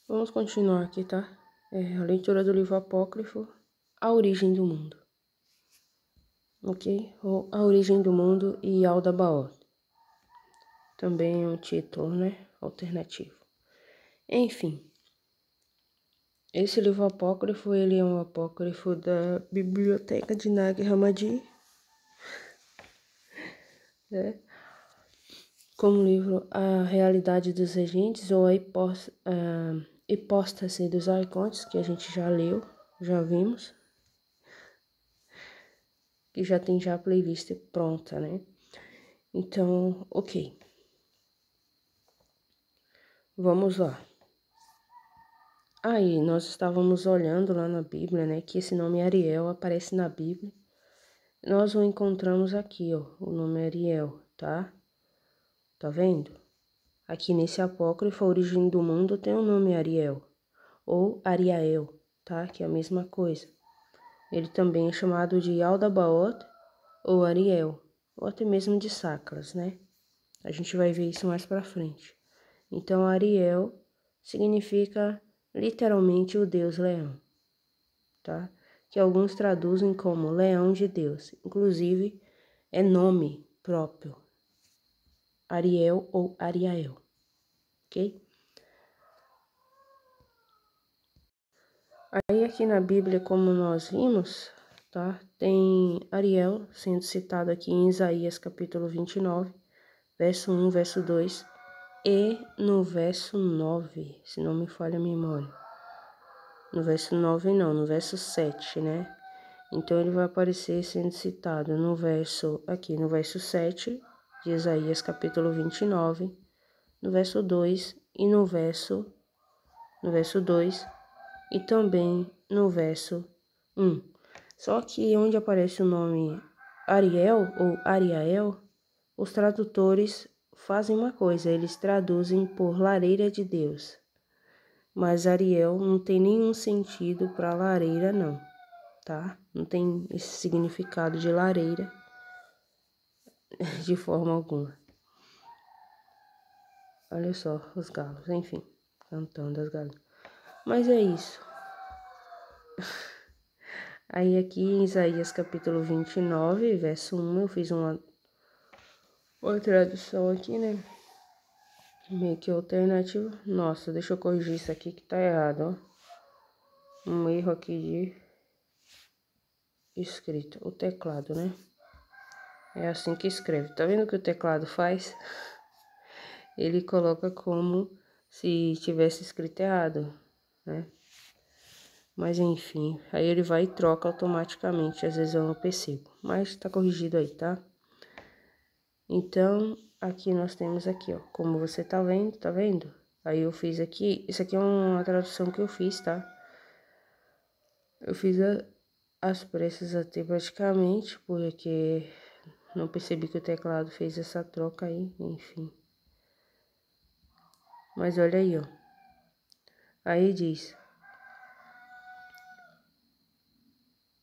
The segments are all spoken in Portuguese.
Vamos continuar aqui, tá? A leitura do livro apócrifo, A Origem do Mundo. Ok? Ou A Origem do Mundo e Aldabaoth. Também um título, né? Alternativo. Enfim. Esse livro apócrifo, ele é um apócrifo da Biblioteca de Nag Hammadi, né? Como livro A Realidade dos Regentes ou a Hipóstase dos Arcontes, que a gente já leu, já vimos, que já tem já a playlist pronta, né? Então, ok. Vamos lá. Aí, nós estávamos olhando lá na Bíblia, né, que esse nome Ariel aparece na Bíblia. Nós o encontramos aqui, ó, o nome Ariel, tá? Tá vendo? Aqui nesse apócrifo, A Origem do Mundo, tem o nome Ariel, ou Ariael, tá? Que é a mesma coisa. Ele também é chamado de Aldabaoth ou Ariel, ou até mesmo de Sacras, né? A gente vai ver isso mais pra frente. Então, Ariel significa literalmente o Deus Leão, tá? Que alguns traduzem como Leão de Deus. Inclusive, é nome próprio. Ariel ou Ariael, ok? Aí aqui na Bíblia, como nós vimos, tá? Tem Ariel sendo citado aqui em Isaías capítulo 29, verso 1, verso 2 e no verso 9, se não me falha a memória. No verso 9 não, no verso 7, né? Então ele vai aparecer sendo citado no verso 7 de Isaías capítulo 29, no verso 2 e no verso 2 e também no verso 1. Só que onde aparece o nome Ariel ou Ariael, os tradutores fazem uma coisa, eles traduzem por lareira de Deus. Mas Ariel não tem nenhum sentido para lareira, não, tá? Não tem esse significado de lareira de forma alguma. Olha só os galos, enfim, cantando as galinhas. Mas é isso. Aí aqui em Isaías capítulo 29, verso 1, eu fiz uma tradução aqui, né? Meio que alternativa. Nossa, deixa eu corrigir isso aqui que tá errado, ó. Um erro aqui de escrita. O teclado, né? É assim que escreve. Tá vendo o que o teclado faz? Ele coloca como se tivesse escrito errado, né? Mas enfim, aí ele vai e troca automaticamente, às vezes eu não percebo. Mas tá corrigido aí, tá? Então, aqui nós temos aqui, ó, como você tá vendo? Aí eu fiz aqui, isso aqui é uma tradução que eu fiz, tá? Eu fiz as pressas até praticamente, porque não percebi que o teclado fez essa troca aí, enfim. Mas olha aí, ó. Aí diz: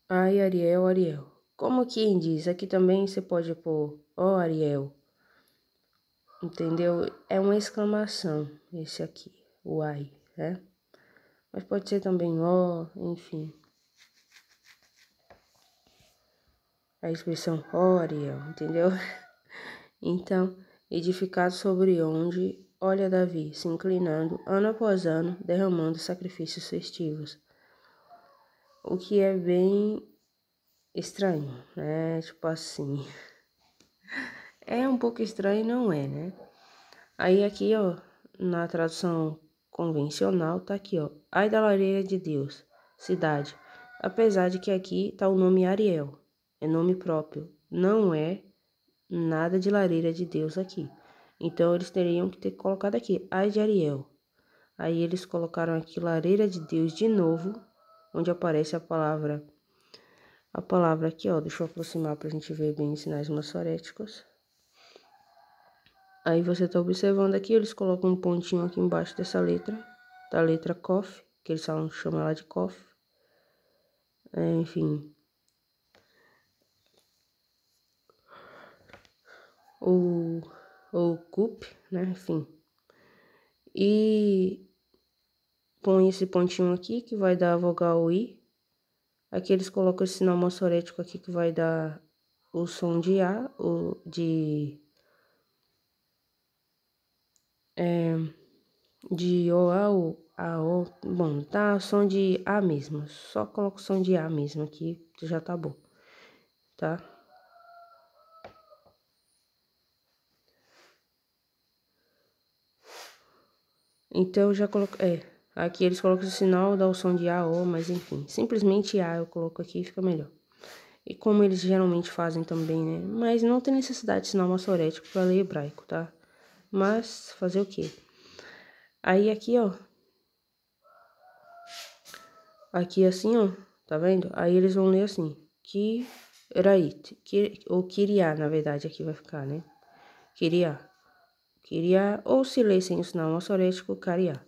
Ai, Ariel, Ariel. Como quem diz? Aqui também você pode pôr, ó Ariel. Entendeu? É uma exclamação, esse aqui, o ai, né? Mas pode ser também ó, enfim. A expressão ó Ariel, entendeu? Então, edificado sobre onde, olha Davi, se inclinando, ano após ano, derramando sacrifícios festivos. O que é bem estranho, né? Tipo assim. É um pouco estranho, não é, né? Aí aqui, ó, na tradução convencional, tá aqui, ó. Ai da lareira de Deus, cidade. Apesar de que aqui tá o nome Ariel, é nome próprio. Não é nada de lareira de Deus aqui. Então eles teriam que ter colocado aqui, ai de Ariel. Aí eles colocaram aqui lareira de Deus de novo, onde aparece a palavra aqui, ó. Deixa eu aproximar pra gente ver bem os sinais maçoréticos. Aí você tá observando aqui, eles colocam um pontinho aqui embaixo dessa letra, da letra Kof, que eles chamam ela de Kof. Enfim. Ou Kup, né? Enfim. E põe esse pontinho aqui, que vai dar a vogal I. Aqui eles colocam esse sinal massorético aqui, que vai dar o som de A, de O, A, O. Bom, tá o som de A mesmo. Só coloca o som de A mesmo aqui, já tá bom, tá? Então, eu já coloco... aqui eles colocam o sinal, dá o som de A, O, mas enfim. Simplesmente A eu coloco aqui e fica melhor. E como eles geralmente fazem também, né? Mas não tem necessidade de sinal massorético para ler hebraico, tá? Mas, fazer o quê? Aí aqui, ó. Aqui assim, ó. Tá vendo? Aí eles vão ler assim. Kirait. Ou Kiriá, na verdade, aqui vai ficar, né? Kiriá. Kiriá. Ou se lê sem o sinal massorético, Kariá.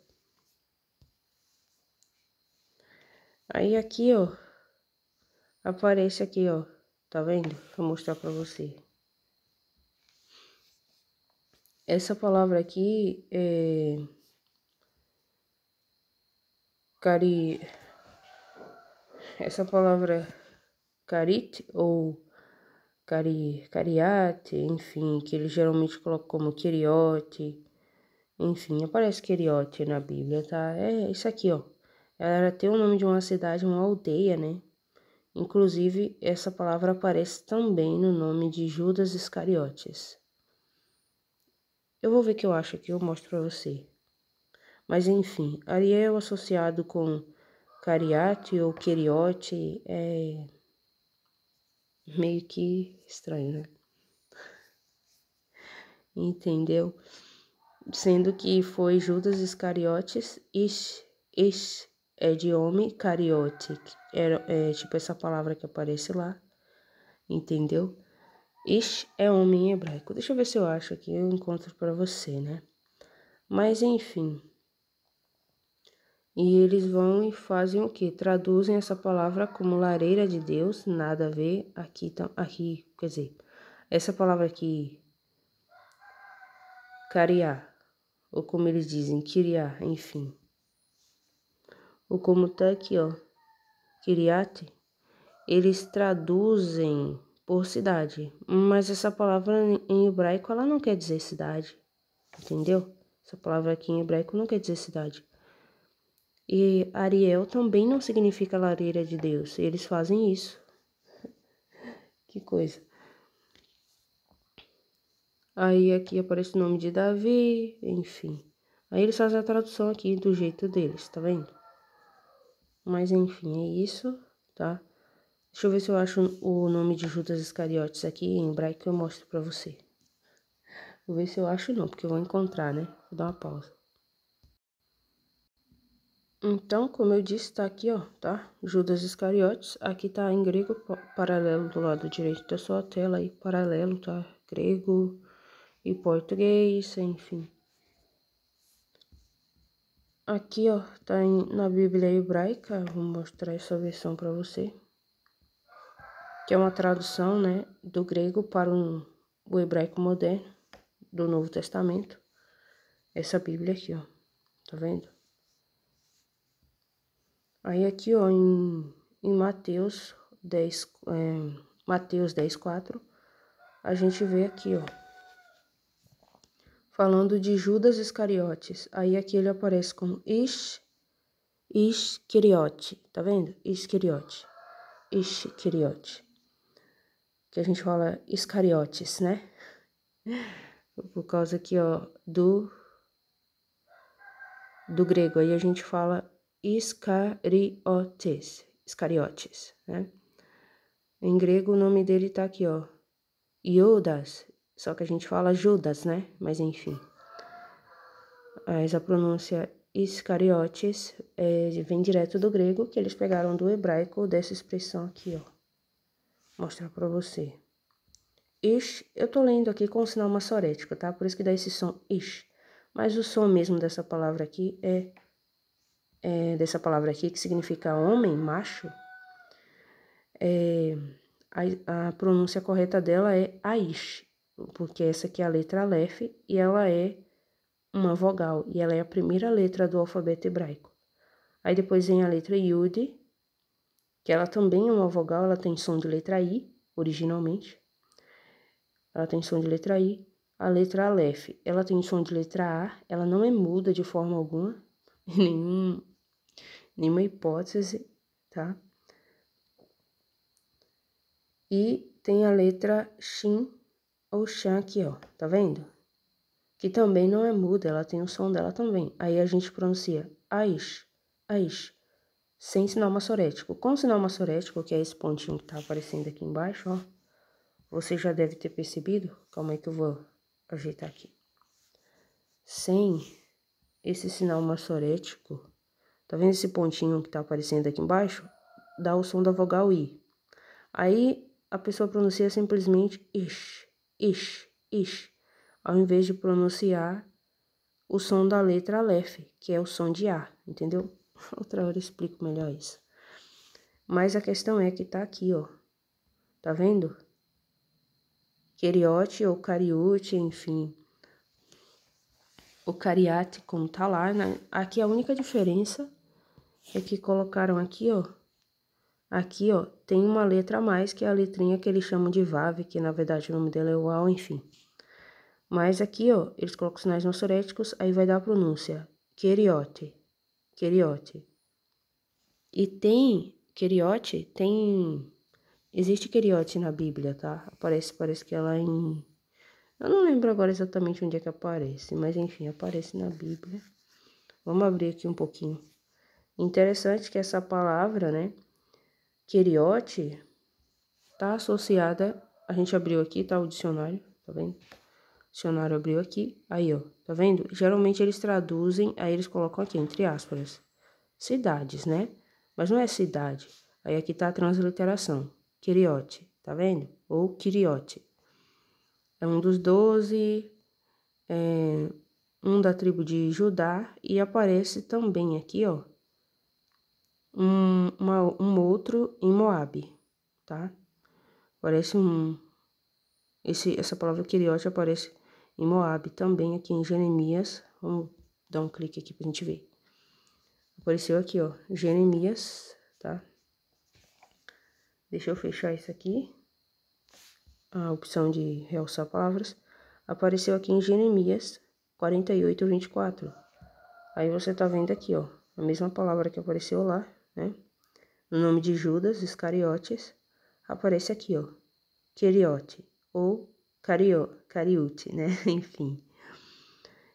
Aí aqui, ó. Aparece aqui, ó. Tá vendo? Vou mostrar pra você. Essa palavra aqui é... Essa palavra carit ou cariate, enfim, que eles geralmente colocam como queriote, enfim, aparece queriote na Bíblia, tá? É isso aqui, ó. Ela tem o nome de uma cidade, uma aldeia, né? Inclusive, essa palavra aparece também no nome de Judas Iscariotes. Eu vou ver o que eu acho aqui, eu mostro pra você. Mas enfim, Ariel associado com cariate ou queriote é meio que estranho, né? Entendeu? Sendo que foi Judas Iscariotes, Ish é de homem, cariote, é tipo essa palavra que aparece lá, entendeu? Ish é homem em hebraico. Deixa eu ver se eu acho aqui, eu encontro para você, né? Mas enfim. E eles vão e fazem o quê? Traduzem essa palavra como lareira de Deus, nada a ver aqui, quer dizer, essa palavra aqui, cariá, ou como eles dizem, kiriá, enfim. Ou como tá aqui, ó, kiriate, eles traduzem por cidade, mas essa palavra em hebraico, ela não quer dizer cidade, entendeu? Essa palavra aqui em hebraico não quer dizer cidade. E Ariel também não significa lareira de Deus, eles fazem isso. Que coisa. Aí aqui aparece o nome de Davi, enfim. Aí eles fazem a tradução aqui do jeito deles, tá vendo? Mas enfim, é isso, tá? Deixa eu ver se eu acho o nome de Judas Iscariotes aqui em hebraico que eu mostro pra você. Vou ver se eu acho não, porque eu vou encontrar, né? Vou dar uma pausa. Então, como eu disse, tá aqui, ó, tá? Judas Iscariotes. Aqui tá em grego, paralelo do lado direito da sua tela aí, paralelo, tá? Grego e português, enfim. Aqui, ó, tá na Bíblia Hebraica, vou mostrar essa versão para você. Que é uma tradução, né, do grego para o hebraico moderno, do Novo Testamento. Essa Bíblia aqui, ó, tá vendo? Aí aqui, ó, em Mateus 10, Mateus 10:4, a gente vê aqui, ó, falando de Judas Iscariotes. Aí aqui ele aparece como Iscariote, tá vendo? Iscariote. Que a gente fala Iscariotes, né? Por causa aqui, ó, do grego. Aí a gente fala Iscariotes, né? Em grego o nome dele tá aqui, ó, Judas. Só que a gente fala Judas, né? Mas enfim. Mas a pronúncia Iscariotes vem direto do grego, que eles pegaram do hebraico dessa expressão aqui, ó. Vou mostrar pra você. Ish, eu tô lendo aqui com o sinal massorético, tá? Por isso que dá esse som ish. Mas o som mesmo dessa palavra aqui dessa palavra aqui, que significa homem, macho, a pronúncia correta dela é Aish, porque essa aqui é a letra Aleph e ela é uma vogal, e ela é a primeira letra do alfabeto hebraico. Aí depois vem a letra Yud, que ela também é uma vogal, ela tem som de letra I, originalmente. Ela tem som de letra I. A letra Aleph, ela tem som de letra A, ela não é muda de forma alguma, em nenhuma hipótese, tá? E tem a letra Shin ou Shan aqui, ó, tá vendo? Que também não é muda, ela tem o som dela também. Aí a gente pronuncia Aish, Aish, sem sinal massorético. Com sinal massorético, que é esse pontinho que tá aparecendo aqui embaixo, ó, você já deve ter percebido. Calma aí que eu vou ajeitar aqui. Sem esse sinal massorético, tá vendo esse pontinho que tá aparecendo aqui embaixo? Dá o som da vogal I. Aí a pessoa pronuncia simplesmente ish, ish, ish, ao invés de pronunciar o som da letra Aleph, que é o som de A, entendeu? Outra hora eu explico melhor isso. Mas a questão é que tá aqui, ó. Tá vendo? Keriote ou Cariute, enfim. O Cariate, como tá lá, né? Aqui a única diferença é que colocaram aqui, ó. Aqui, ó, tem uma letra a mais, que é a letrinha que eles chamam de Vav, que na verdade o nome dela é Uau, enfim. Mas aqui, ó, eles colocam sinais massoréticos, aí vai dar a pronúncia. Keriote, Keriote. E tem, Keriote, tem... Existe Keriote na Bíblia, tá? Parece que ela é em... Eu não lembro agora exatamente onde é que aparece, mas enfim, aparece na Bíblia. Vamos abrir aqui um pouquinho. Interessante que essa palavra, né, Keriote, tá associada... A gente abriu aqui, tá, o dicionário, tá vendo? O dicionário abriu aqui, aí, ó, tá vendo? Geralmente eles traduzem, aí eles colocam aqui, entre aspas, cidades, né? Mas não é cidade. Aí aqui tá a transliteração. Keriote, tá vendo? Ou Kiriote. É um dos 12, um da tribo de Judá, e aparece também aqui, ó, um outro em Moabe, tá? Aparece essa palavra Kiriote aparece em Moabe também, aqui em Jeremias. Vamos dar um clique aqui pra gente ver. Apareceu aqui, ó, Jeremias, tá? Deixa eu fechar isso aqui. A opção de realçar palavras. Apareceu aqui em Jeremias 48, 24. Aí você tá vendo aqui, ó, a mesma palavra que apareceu lá, né? No nome de Judas Iscariotes, aparece aqui, ó, Keriote, ou Cariute, né? Enfim.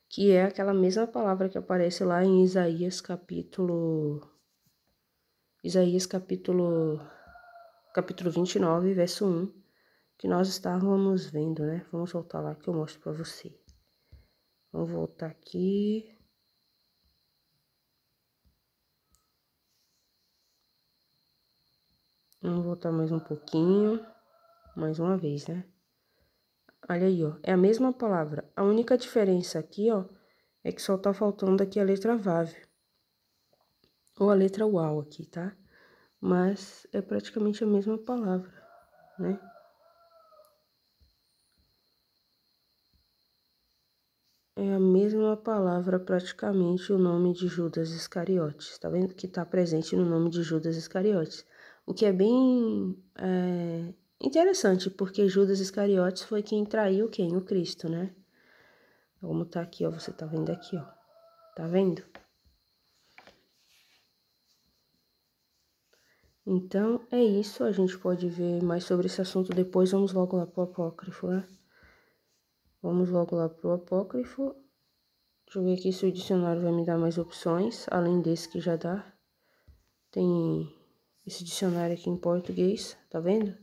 Que é aquela mesma palavra que aparece lá em Isaías capítulo 29, verso 1, que nós estávamos vendo, né? Vamos voltar lá que eu mostro para você. Vamos voltar aqui. Vamos voltar mais um pouquinho. Mais uma vez, né? Olha aí, ó. É a mesma palavra. A única diferença aqui, ó, é que só tá faltando aqui a letra Vav. Ou a letra Uau aqui, tá? Mas é praticamente a mesma palavra, né? É a mesma palavra, praticamente, o nome de Judas Iscariotes. Tá vendo que tá presente no nome de Judas Iscariotes? O que é bem interessante, porque Judas Iscariotes foi quem traiu quem? O Cristo, né? Como tá aqui, ó, você tá vendo aqui, ó. Tá vendo? Então, é isso. A gente pode ver mais sobre esse assunto depois. Vamos logo lá pro apócrifo, né? Vamos logo lá pro apócrifo. Deixa eu ver aqui se o dicionário vai me dar mais opções, além desse que já dá. Tem esse dicionário aqui em português, tá vendo?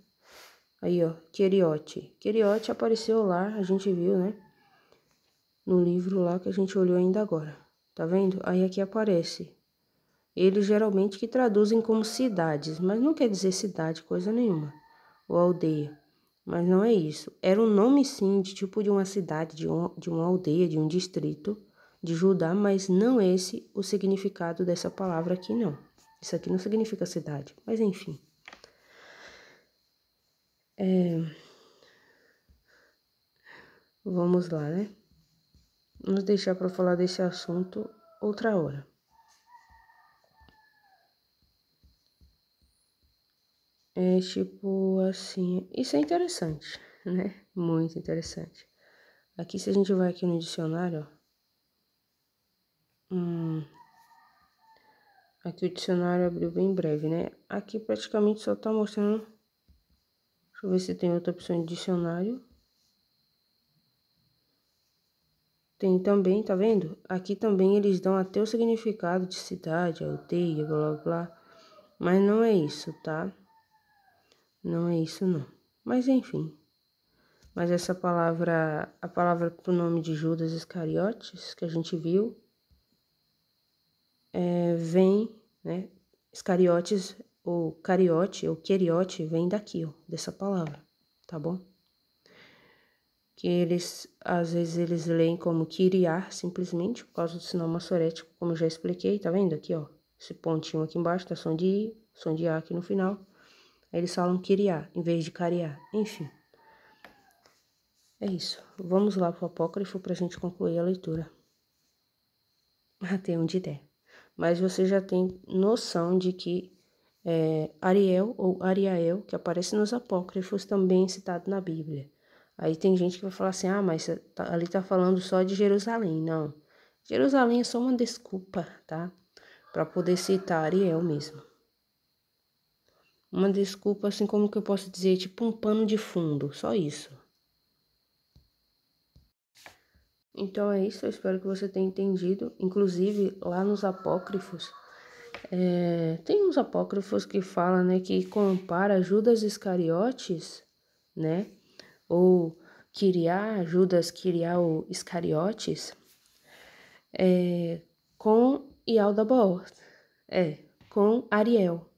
Aí, ó, Keriote. Keriote apareceu lá, a gente viu, né? No livro lá que a gente olhou ainda agora. Tá vendo? Aí aqui aparece. Eles geralmente que traduzem como cidades, mas não quer dizer cidade, coisa nenhuma. Ou aldeia. Mas não é isso. Era um nome, sim, de tipo de uma cidade, de uma aldeia, de um distrito de Judá, mas não esse o significado dessa palavra aqui, não. Isso aqui não significa cidade, mas enfim. Vamos lá, né? Vamos deixar para falar desse assunto outra hora. É tipo assim, isso é interessante, né? Muito interessante. Aqui, se a gente vai aqui no dicionário, ó, aqui o dicionário abriu bem breve, né? Aqui praticamente só tá mostrando. Deixa eu ver se tem outra opção de dicionário. Tem também, tá vendo? Aqui também eles dão até o significado de cidade, aldeia, blá blá blá. Mas não é isso, tá? Não é isso não. Mas enfim. Mas essa palavra, a palavra pro nome de Judas Iscariotes, que a gente viu, vem, né? Iscariotes, ou cariote, ou queriote, vem daqui, ó, dessa palavra, tá bom? Que eles, às vezes, eles leem como Kiriar, simplesmente, por causa do sinal maçorético, como eu já expliquei, tá vendo aqui, ó? Esse pontinho aqui embaixo, tá som de I, som de A aqui no final. Aí eles falam Kiriar, em vez de Cariar, enfim. É isso. Vamos lá pro apócrifo pra gente concluir a leitura. Até onde der. Mas você já tem noção de que Ariel ou Ariael, que aparece nos apócrifos, também é citado na Bíblia. Aí tem gente que vai falar assim, mas ali tá falando só de Jerusalém. Não. Jerusalém é só uma desculpa, tá? Para poder citar Ariel mesmo. Uma desculpa, assim como que eu posso dizer, tipo um pano de fundo, só isso. Então é isso, eu espero que você tenha entendido. Inclusive, lá nos apócrifos, tem uns apócrifos que falam, né, que compara Judas Iscariotes, né, ou Judas Quiriá ou Iscariotes, com Ialdabaoth, com Ariel.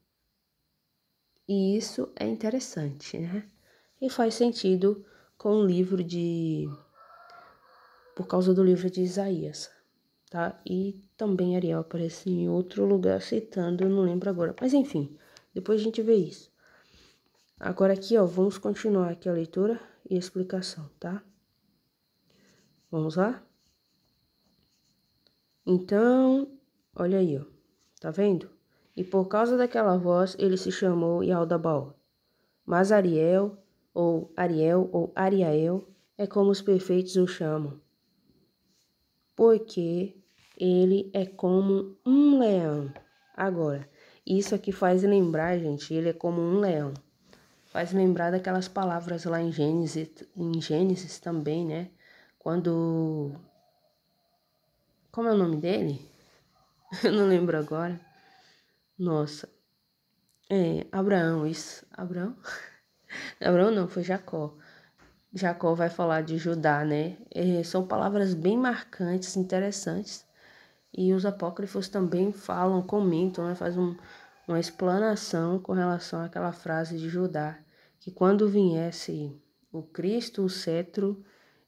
E isso é interessante, né? E faz sentido com o livro por causa do livro de Isaías, tá? E também Ariel aparece em outro lugar citando, eu não lembro agora. Mas enfim, depois a gente vê isso. Agora aqui, ó, vamos continuar aqui a leitura e a explicação, tá? Vamos lá? Então, olha aí, ó. Tá vendo? E por causa daquela voz, ele se chamou Yaldabaoth. Mas Ariel, ou Ariael, é como os perfeitos o chamam. Porque ele é como um leão. Agora, isso aqui faz lembrar, gente, ele é como um leão. Faz lembrar daquelas palavras lá em Gênesis também, né? Quando... Como é o nome dele? Eu não lembro agora. Nossa. Abraão, isso. Abraão? Abraão não, foi Jacó. Jacó vai falar de Judá, né? São palavras bem marcantes, interessantes. E os apócrifos também falam, comentam, né? Uma explanação com relação àquela frase de Judá, que quando viesse o Cristo, o cetro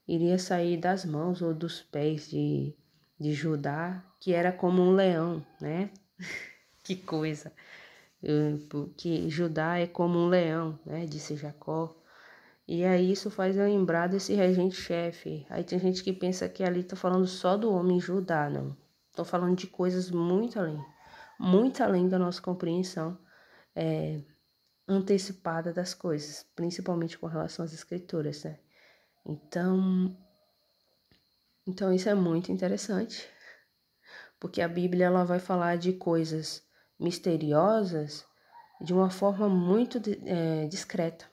iria sair das mãos ou dos pés de Judá, que era como um leão, né? Que coisa! Que Judá é como um leão, né? Disse Jacó. E aí isso faz eu lembrar desse regente-chefe. Aí tem gente que pensa que ali tá falando só do homem Judá, não. Tô falando de coisas muito além da nossa compreensão antecipada das coisas, principalmente com relação às escrituras, né? Então isso é muito interessante, porque a Bíblia ela vai falar de coisas misteriosas de uma forma muito discreta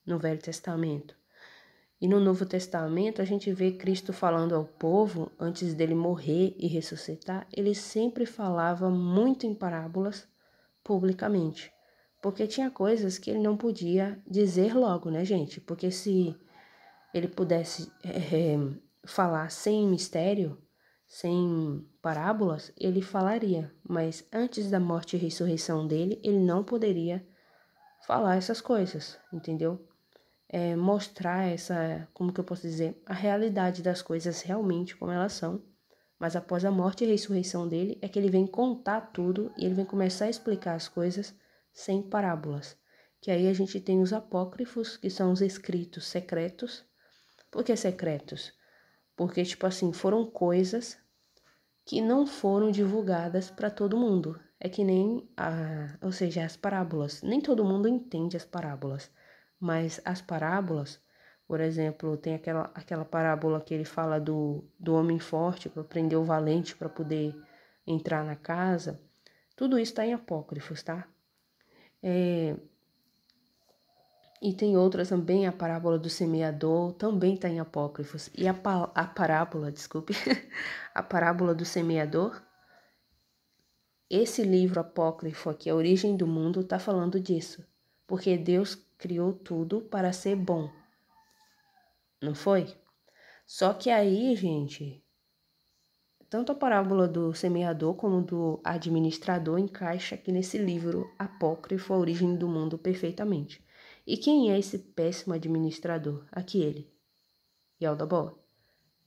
no Velho Testamento. E no Novo Testamento, a gente vê Cristo falando ao povo, antes dele morrer e ressuscitar, ele sempre falava muito em parábolas publicamente. Porque tinha coisas que ele não podia dizer logo, né, gente? Porque se ele pudesse falar sem mistério, sem parábolas, ele falaria. Mas antes da morte e ressurreição dele, ele não poderia falar essas coisas, entendeu? Mostrar como que eu posso dizer, a realidade das coisas realmente como elas são. Mas após a morte e a ressurreição dele, é que ele vem contar tudo e ele vem começar a explicar as coisas sem parábolas. Que aí a gente tem os apócrifos, que são os escritos secretos. Por que secretos? Porque, tipo assim, foram coisas que não foram divulgadas para todo mundo. É que nem, ou seja, as parábolas. Nem todo mundo entende as parábolas, mas as parábolas, por exemplo, tem aquela parábola que ele fala do homem forte para prender o valente para poder entrar na casa. Tudo isso está em apócrifos, tá? E tem outras também, a parábola do semeador também está em apócrifos. E a parábola, desculpe, a parábola do semeador, esse livro apócrifo aqui, A Origem do Mundo, está falando disso. Porque Deus criou tudo para ser bom. Não foi? Só que aí, gente, tanto a parábola do semeador como do administrador encaixa aqui nesse livro apócrifo, A Origem do Mundo, perfeitamente. E quem é esse péssimo administrador? Aqui ele, Yaldabaoth,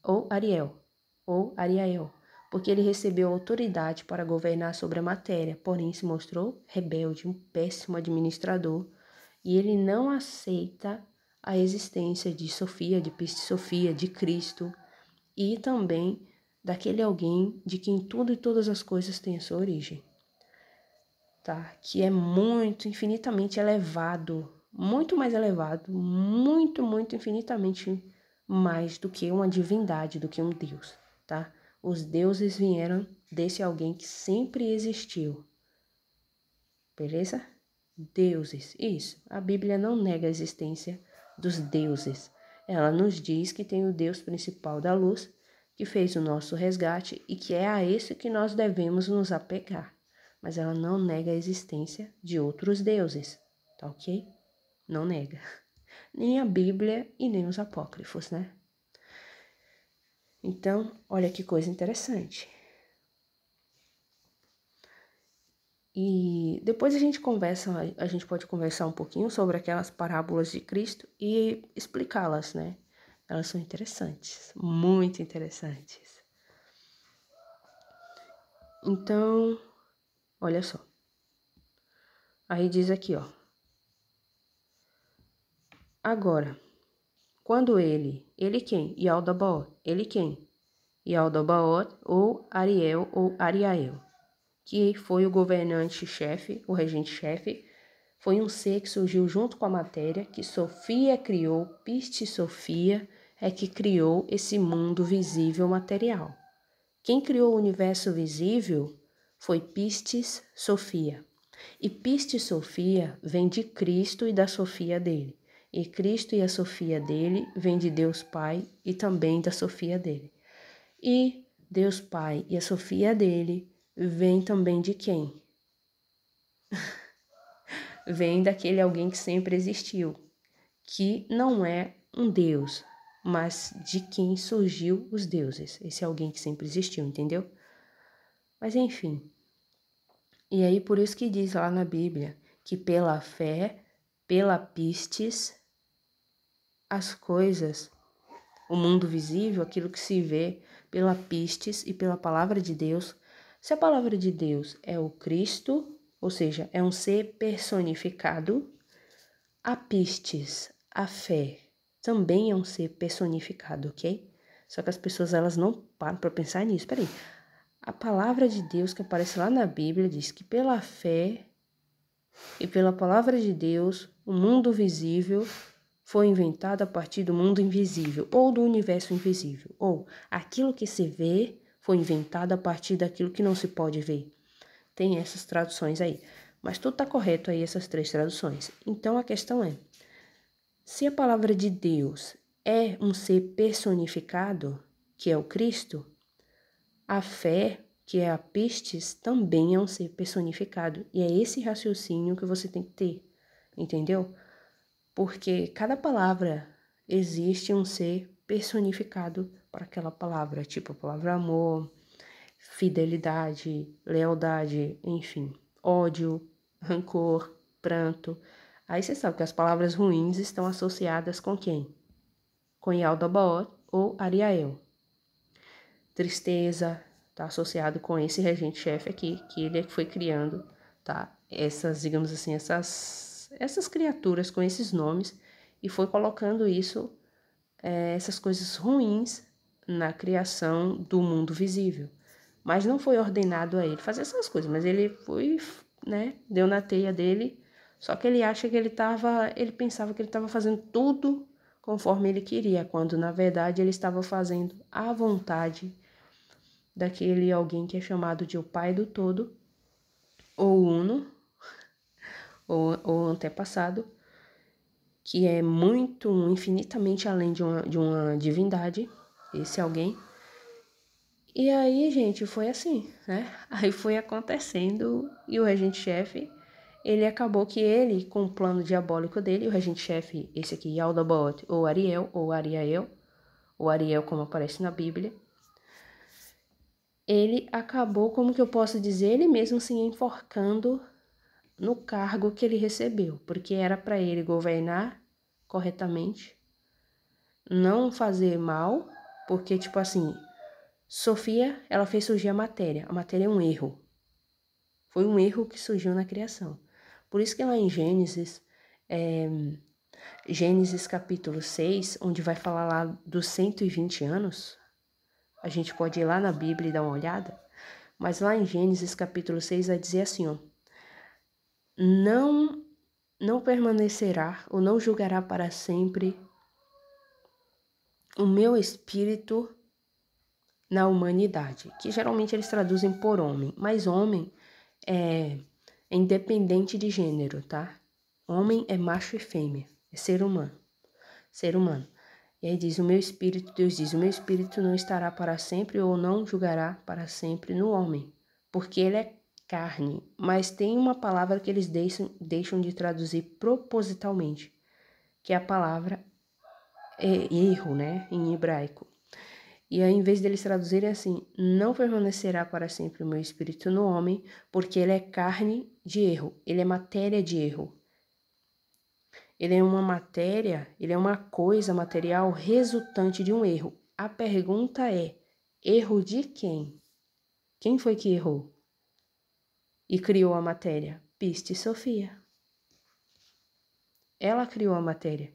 ou Ariel, ou Ariael, porque ele recebeu autoridade para governar sobre a matéria, porém se mostrou rebelde, um péssimo administrador, e ele não aceita a existência de Sofia, de Piste Sofia, de Cristo, e também daquele alguém de quem tudo e todas as coisas têm a sua origem, tá? Que é muito, infinitamente elevado, muito mais elevado, muito, muito, infinitamente mais do que uma divindade, do que um Deus, tá? Os deuses vieram desse alguém que sempre existiu, beleza? Deuses, isso. A Bíblia não nega a existência dos deuses. Ela nos diz que tem o Deus principal da luz, que fez o nosso resgate e que é a esse que nós devemos nos apegar. Mas ela não nega a existência de outros deuses, tá ok? Não nega. Nem a Bíblia e nem os apócrifos, né? Então, olha que coisa interessante. E depois a gente pode conversar um pouquinho sobre aquelas parábolas de Cristo e explicá-las, né? Elas são interessantes, muito interessantes. Então, olha só. Aí diz aqui, ó. Agora, quando ele quem? Yaldabaoth, ele quem? Yaldabaoth ou Ariel ou Ariael, que foi o governante-chefe, o regente-chefe, foi um ser que surgiu junto com a matéria, que Sofia criou, Piste Sofia é que criou esse mundo visível material. Quem criou o universo visível foi Pistis Sofia. E Pistis Sofia vem de Cristo e da Sofia dele. E Cristo e a Sofia dele vem de Deus Pai e também da Sofia dele. E Deus Pai e a Sofia dele vem também de quem? Vem daquele alguém que sempre existiu, que não é um Deus, mas de quem surgiu os deuses. Esse alguém que sempre existiu, entendeu? Mas enfim. E aí por isso que diz lá na Bíblia que pela fé, pela pistis, as coisas, o mundo visível, aquilo que se vê pela pistis e pela palavra de Deus. Se a palavra de Deus é o Cristo, ou seja, é um ser personificado, a pistis, a fé, também é um ser personificado, ok? Só que as pessoas elas não param para pensar nisso. Peraí, a palavra de Deus que aparece lá na Bíblia diz que pela fé e pela palavra de Deus, o mundo visível foi inventado a partir do mundo invisível ou do universo invisível, ou aquilo que se vê foi inventado a partir daquilo que não se pode ver. Tem essas traduções aí, mas tudo está correto aí, essas três traduções. Então a questão é, se a palavra de Deus é um ser personificado, que é o Cristo, a fé, que é a pistis, também é um ser personificado. E é esse raciocínio que você tem que ter, entendeu? Porque cada palavra existe um ser personificado para aquela palavra, tipo a palavra amor, fidelidade, lealdade, enfim, ódio, rancor, pranto. Aí você sabe que as palavras ruins estão associadas com quem? Com Yaldabaoth ou Ariael. Tristeza está associado com esse regente-chefe aqui, que ele é que foi criando, tá? Essas, digamos assim, essas criaturas com esses nomes e foi colocando isso, essas coisas ruins na criação do mundo visível. Mas não foi ordenado a ele fazer essas coisas, mas ele foi, né, deu na teia dele, só que ele acha que ele pensava que ele estava fazendo tudo conforme ele queria, quando na verdade ele estava fazendo à vontade daquele alguém que é chamado de o Pai do Todo, ou Uno, ou antepassado, que é muito, infinitamente além de uma divindade, esse alguém. E aí, gente, foi assim, né? Aí foi acontecendo e o regente-chefe, ele acabou que ele, com o plano diabólico dele, o regente-chefe, esse aqui, Yaldabaoth, ou Ariel, ou Ariel como aparece na Bíblia, ele acabou, como que eu posso dizer, ele mesmo se enforcando no cargo que ele recebeu, porque era para ele governar corretamente, não fazer mal, porque, tipo assim, Sofia, ela fez surgir a matéria é um erro, foi um erro que surgiu na criação, por isso que lá em Gênesis capítulo 6, onde vai falar lá dos 120 anos, a gente pode ir lá na Bíblia e dar uma olhada, mas lá em Gênesis capítulo 6 vai dizer assim, ó, não permanecerá ou não julgará para sempre o meu espírito na humanidade, que geralmente eles traduzem por homem, mas homem é independente de gênero, tá? Homem é macho e fêmea, é ser humano, ser humano. E aí diz, Deus diz, o meu espírito não estará para sempre ou não julgará para sempre no homem, porque ele é carne, mas tem uma palavra que eles deixam de traduzir propositalmente, que é a palavra erro, né, em hebraico. E aí, em vez deles traduzirem assim, não permanecerá para sempre o meu espírito no homem, porque ele é carne de erro, ele é matéria de erro. Ele é uma matéria, ele é uma coisa material resultante de um erro. A pergunta é, erro de quem? Quem foi que errou e criou a matéria? Piste Sofia. Ela criou a matéria,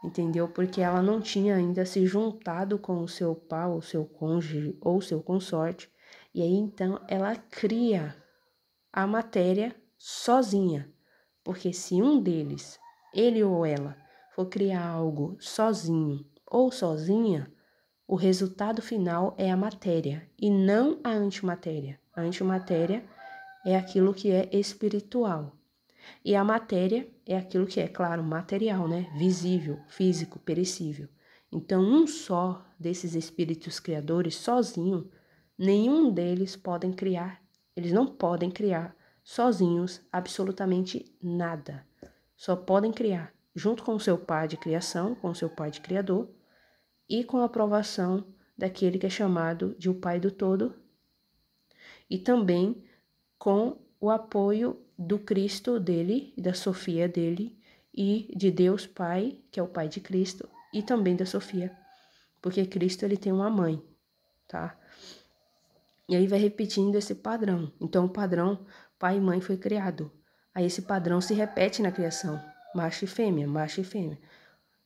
entendeu? Porque ela não tinha ainda se juntado com o seu pau, o seu cônjuge ou seu consorte. E aí, então, ela cria a matéria sozinha. Porque se um deles, ele ou ela, for criar algo sozinho ou sozinha, o resultado final é a matéria e não a antimatéria. A antimatéria é aquilo que é espiritual. E a matéria é aquilo que é, claro, material, né? Visível, físico, perecível. Então, um só desses espíritos criadores, sozinho, nenhum deles podem criar. Eles não podem criar sozinhos absolutamente nada. Só podem criar junto com o seu pai de criação, com o seu pai de criador, e com a aprovação daquele que é chamado de o Pai do Todo, e também com o apoio do Cristo dele, da Sofia dele, e de Deus Pai, que é o Pai de Cristo, e também da Sofia, porque Cristo ele tem uma mãe, tá? E aí vai repetindo esse padrão. Então o padrão pai e mãe foi criado. Aí esse padrão se repete na criação, macho e fêmea,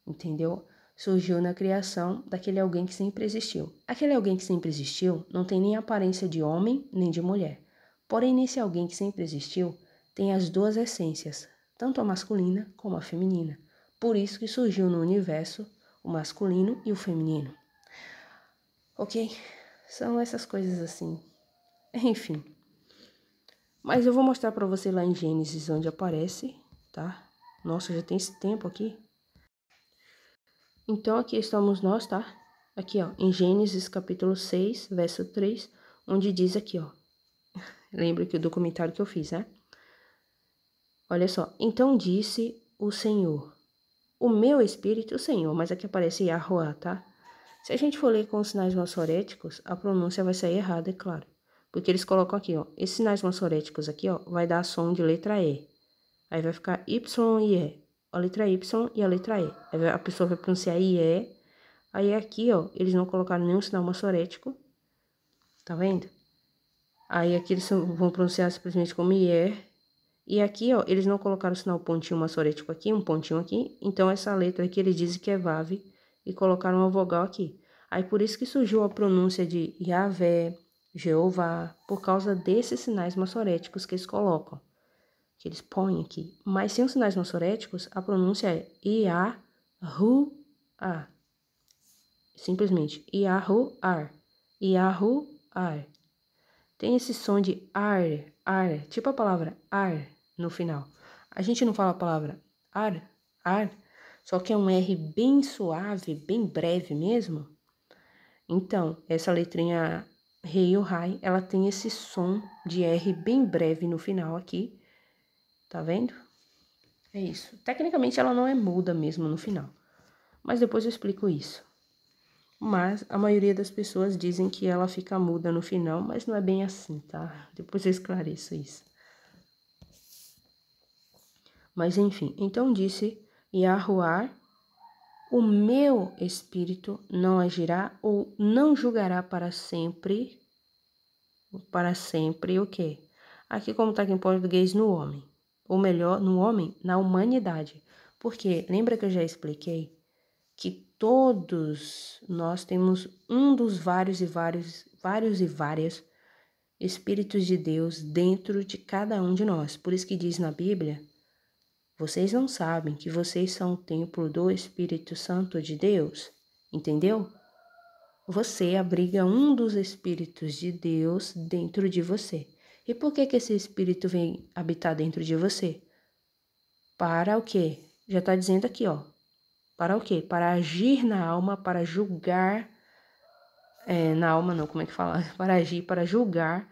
entendeu? Surgiu na criação daquele alguém que sempre existiu. Aquele alguém que sempre existiu não tem nem aparência de homem nem de mulher. Porém, nesse alguém que sempre existiu, tem as duas essências, tanto a masculina como a feminina. Por isso que surgiu no universo o masculino e o feminino. Ok? São essas coisas assim. Enfim. Mas eu vou mostrar para você lá em Gênesis onde aparece, tá? Nossa, já tem esse tempo aqui. Então, aqui estamos nós, tá? Aqui, ó, em Gênesis capítulo 6, verso 3, onde diz aqui, ó. Lembra que o documentário que eu fiz, né? Olha só. Então disse o Senhor, o meu espírito, o Senhor, mas aqui aparece Yahuwah, tá? Se a gente for ler com os sinais massoréticos, a pronúncia vai sair errada, é claro. Porque eles colocam aqui, ó, esses sinais massoréticos aqui, ó, vai dar som de letra E. Aí vai ficar Y e E. A letra Y e a letra E. Aí a pessoa vai pronunciar IE. Aí aqui, ó, eles não colocaram nenhum sinal massorético. Tá vendo? Aí aqui eles vão pronunciar simplesmente como IE. E aqui, ó, eles não colocaram o sinal pontinho massorético aqui, um pontinho aqui. Então, essa letra aqui, eles dizem que é Vav. E colocaram uma vogal aqui. Aí, por isso que surgiu a pronúncia de Yahvé, Jeová, por causa desses sinais massoréticos que eles colocam, que eles põem aqui. Mas sem os sinais massoréticos, a pronúncia é Yahuá. Simplesmente Yahuar. Yahuar. Tem esse som de ar, tipo a palavra ar no final. A gente não fala a palavra ar, só que é um R bem suave, bem breve mesmo. Então, essa letrinha Rei ou Rai, ela tem esse som de R bem breve no final aqui. Tá vendo? É isso. Tecnicamente, ela não é muda mesmo no final. Mas depois eu explico isso. Mas a maioria das pessoas dizem que ela fica muda no final, mas não é bem assim, tá? Depois eu esclareço isso. Mas enfim, então disse Yahuá, o meu espírito não agirá ou não julgará para sempre o quê? Aqui como está aqui em português, no homem. Ou melhor, no homem, na humanidade. Porque, lembra que eu já expliquei que todos nós temos um dos vários e várias Espíritos de Deus dentro de cada um de nós. Por isso que diz na Bíblia, vocês não sabem que vocês são o templo do Espírito Santo de Deus? Entendeu? Você abriga um dos Espíritos de Deus dentro de você. E por que esse Espírito vem habitar dentro de você? Para o quê? Já está dizendo aqui, ó. Para o quê? Para agir na alma, para julgar. Na alma não, como é que fala? Para agir, para julgar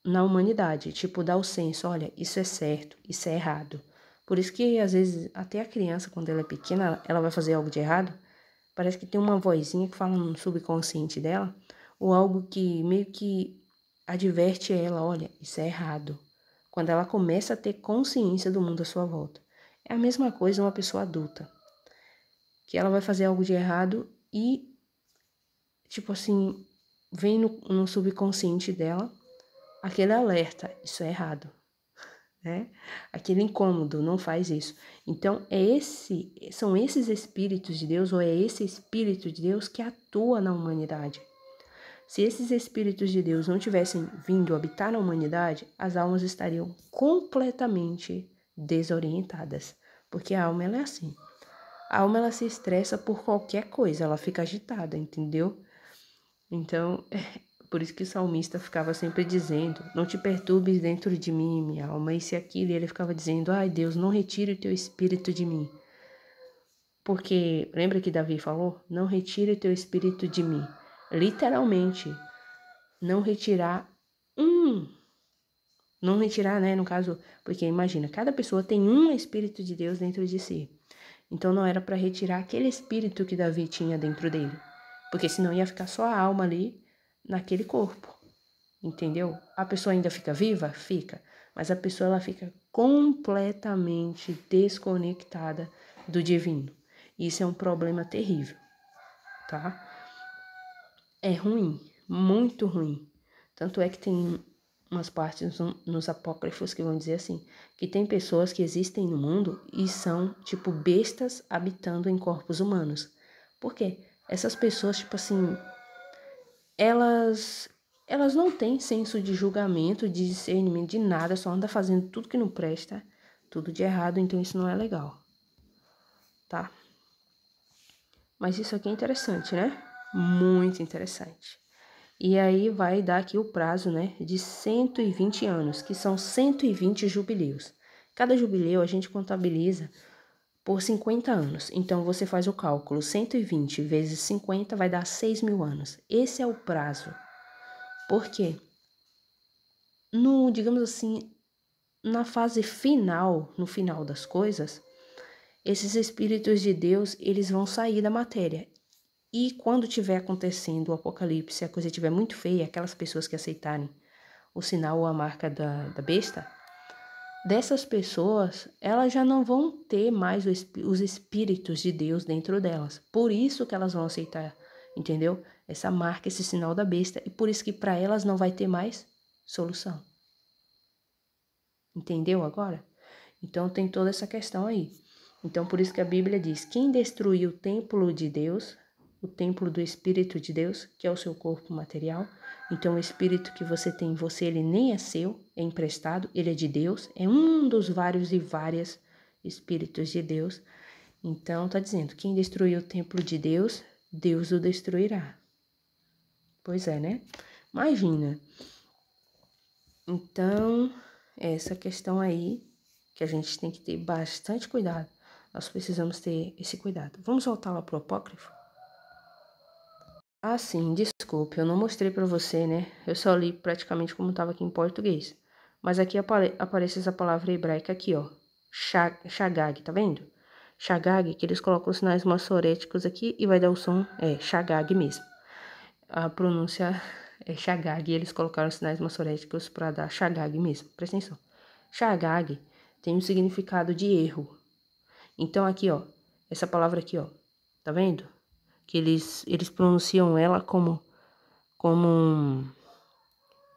na humanidade. Tipo, dar o senso, olha, isso é certo, isso é errado. Por isso que, às vezes, até a criança, quando ela é pequena, ela vai fazer algo de errado, parece que tem uma vozinha que fala no subconsciente dela, ou algo que meio que adverte ela, olha, isso é errado. Quando ela começa a ter consciência do mundo à sua volta. É a mesma coisa uma pessoa adulta, que ela vai fazer algo de errado e, tipo assim, vem no subconsciente dela aquele alerta, isso é errado, né? Aquele incômodo, não faz isso. Então, são esses espíritos de Deus, ou é esse espírito de Deus que atua na humanidade. Se esses espíritos de Deus não tivessem vindo habitar na humanidade, as almas estariam completamente desorientadas, porque a alma ela é assim. A alma ela se estressa por qualquer coisa, ela fica agitada, entendeu? Então, por isso que o salmista ficava sempre dizendo, não te perturbes dentro de mim, minha alma, isso e aquilo. E ele ficava dizendo, ai Deus, não retire o teu espírito de mim. Porque, lembra que Davi falou? Não retire o teu espírito de mim. Literalmente, não retirar Não retirar, né, no caso, porque imagina, cada pessoa tem um espírito de Deus dentro de si. Então não era para retirar aquele espírito que Davi tinha dentro dele. Porque senão ia ficar só a alma ali naquele corpo. Entendeu? A pessoa ainda fica viva? Fica. Mas a pessoa ela fica completamente desconectada do divino. Isso é um problema terrível, tá? É ruim, muito ruim. Tanto é que tem umas partes nos apócrifos que vão dizer assim, que tem pessoas que existem no mundo e são, tipo, bestas habitando em corpos humanos. Por quê? Essas pessoas, tipo assim, elas não têm senso de julgamento, de discernimento, de nada, só anda fazendo tudo que não presta, tudo de errado, então isso não é legal, tá? Mas isso aqui é interessante, né? Muito interessante. E aí vai dar aqui o prazo, né, de 120 anos, que são 120 jubileus. Cada jubileu a gente contabiliza por 50 anos. Então, você faz o cálculo, 120 vezes 50 vai dar 6.000 anos. Esse é o prazo. Por quê? Digamos assim, na fase final, no final das coisas, esses espíritos de Deus, eles vão sair da matéria. E quando estiver acontecendo o apocalipse, a coisa estiver muito feia, aquelas pessoas que aceitarem o sinal ou a marca da besta, dessas pessoas, elas já não vão ter mais os espíritos de Deus dentro delas. Por isso que elas vão aceitar, entendeu? Essa marca, esse sinal da besta. E por isso que para elas não vai ter mais solução. Entendeu agora? Então tem toda essa questão aí. Então por isso que a Bíblia diz, quem destruiu o templo de Deus, o templo do Espírito de Deus, que é o seu corpo material, Então, o espírito que você tem em você, ele nem é seu, é emprestado, ele é de Deus, é um dos vários e várias espíritos de Deus. Então, tá dizendo, quem destruiu o templo de Deus, Deus o destruirá. Pois é, né? Imagina. Então, essa questão aí, que a gente tem que ter bastante cuidado. Nós precisamos ter esse cuidado. Vamos voltar lá pro apócrifo? Ah, sim, desculpe, eu não mostrei para você, né? Eu só li praticamente como estava aqui em português. Mas aqui aparece essa palavra hebraica aqui, ó. Shagag, tá vendo? Shagag, que eles colocam os sinais massoréticos aqui e vai dar o som, Shagag mesmo. A pronúncia é Shagag e eles colocaram os sinais massoréticos para dar Shagag mesmo. Presta atenção. Shagag tem um significado de erro. Então aqui, ó, essa palavra aqui, ó, tá vendo? Que eles pronunciam ela como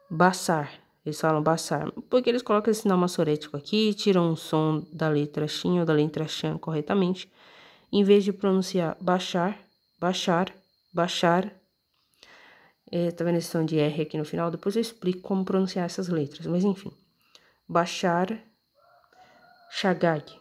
Baçar. Eles falam Baçar. Porque eles colocam esse sinal massorético aqui, tiram o som da letra Shin ou da letra Shan corretamente. Em vez de pronunciar Baixar, Baixar, Baixar. Tá vendo esse som de R aqui no final? Depois eu explico como pronunciar essas letras. Mas enfim. Baixar, Shagag.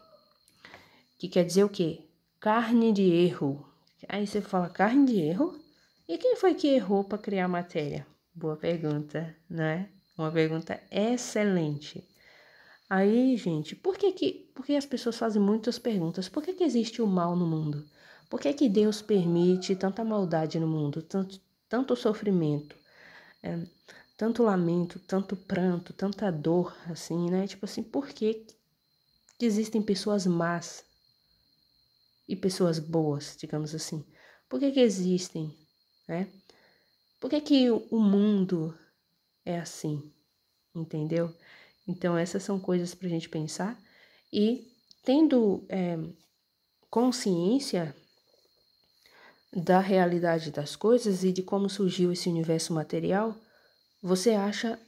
Que quer dizer o quê? Carne de erro. Aí você fala carne de erro? E quem foi que errou para criar a matéria? Boa pergunta, né? Uma pergunta excelente. Aí, gente, por que as pessoas fazem muitas perguntas? Por que existe o mal no mundo? Por que Deus permite tanta maldade no mundo? Tanto sofrimento, tanto lamento, tanto pranto, tanta dor, assim, né? Tipo assim, por que existem pessoas más e pessoas boas, digamos assim? Por que existem, né? Por que o mundo é assim, entendeu? Então, essas são coisas para a gente pensar e tendo consciência da realidade das coisas e de como surgiu esse universo material, você acha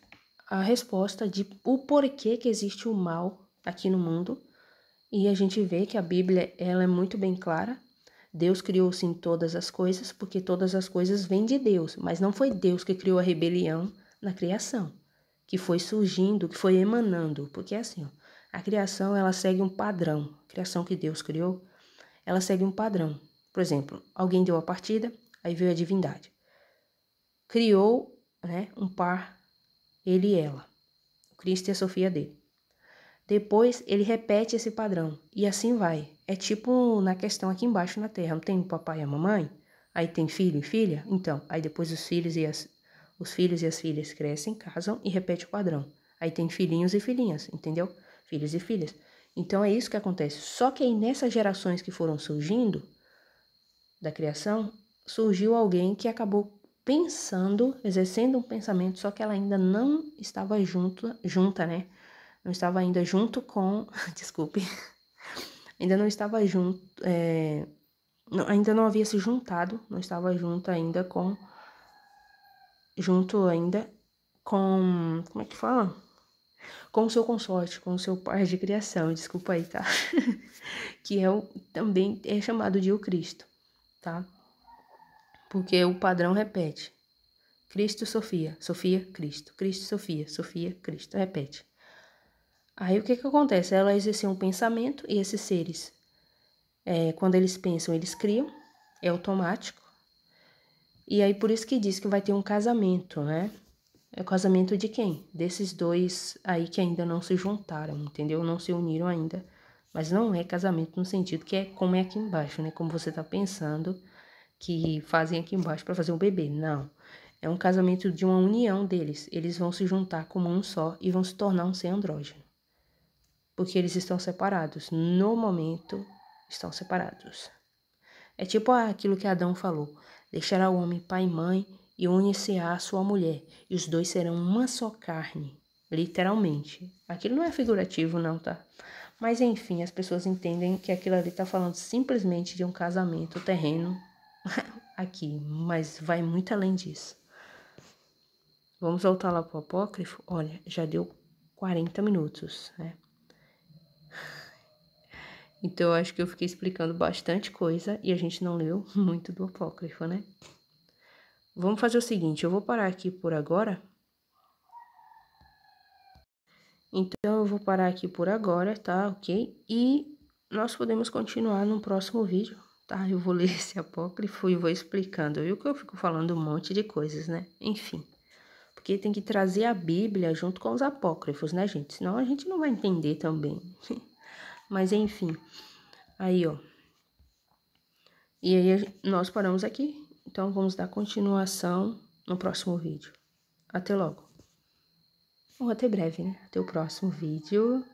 a resposta de o porquê que existe o mal aqui no mundo. E a gente vê que a Bíblia ela é muito bem clara. Deus criou sim todas as coisas, porque todas as coisas vêm de Deus, mas não foi Deus que criou a rebelião na criação, que foi surgindo, que foi emanando, porque é assim, ó, a criação ela segue um padrão, a criação que Deus criou, ela segue um padrão. Por exemplo, alguém deu a partida, aí veio a divindade. Criou, né, um par, ele e ela, o Cristo e a Sofia dele. Depois ele repete esse padrão e assim vai. É tipo na questão aqui embaixo na Terra, não tem o papai e a mamãe? Aí tem filho e filha? Então, aí depois os filhos e as filhas crescem, casam e repete o padrão. Aí tem filhinhos e filhinhas, entendeu? Filhos e filhas. Então é isso que acontece. Só que aí nessas gerações que foram surgindo da criação, surgiu alguém que acabou pensando, exercendo um pensamento, só que ela ainda não estava junta, né? Não estava ainda junto com, desculpe, ainda não estava junto, ainda não havia se juntado, não estava junto ainda com, como é que fala? Com o seu consorte, com o seu par de criação, desculpa aí, tá? Que também é chamado de o Cristo, tá? Porque o padrão repete. Cristo, Sofia, Sofia, Cristo, Cristo, Sofia, Sofia, Cristo, repete. Aí o que acontece? Ela exerceu um pensamento e esses seres, quando eles pensam, eles criam, é automático. E aí por isso que diz que vai ter um casamento, né? É o casamento de quem? Desses dois aí que ainda não se juntaram, entendeu? Não se uniram ainda. Mas não é casamento no sentido que é como é aqui embaixo, né? Como você tá pensando que fazem aqui embaixo para fazer um bebê. Não. É um casamento de uma união deles. Eles vão se juntar como um só e vão se tornar um ser andrógeno. Porque eles estão separados. No momento, estão separados. É tipo aquilo que Adão falou. Deixará o homem pai e mãe e unir-se-á a sua mulher. E os dois serão uma só carne. Literalmente. Aquilo não é figurativo, não, tá? Mas enfim, as pessoas entendem que aquilo ali tá falando simplesmente de um casamento terreno aqui. Mas vai muito além disso. Vamos voltar lá pro apócrifo? Olha, já deu 40 minutos, né? Então, eu acho que eu fiquei explicando bastante coisa e a gente não leu muito do apócrifo, né? Vamos fazer o seguinte, eu vou parar aqui por agora. Então, eu vou parar aqui por agora, tá? Ok? E nós podemos continuar no próximo vídeo, tá? Eu vou ler esse apócrifo e vou explicando, viu? Que eu fico falando um monte de coisas, né? Enfim, porque tem que trazer a Bíblia junto com os apócrifos, né, gente? Senão a gente não vai entender também. Mas, enfim, aí, ó. E aí, nós paramos aqui. Então, vamos dar continuação no próximo vídeo. Até logo. Ou até breve, né? Até o próximo vídeo.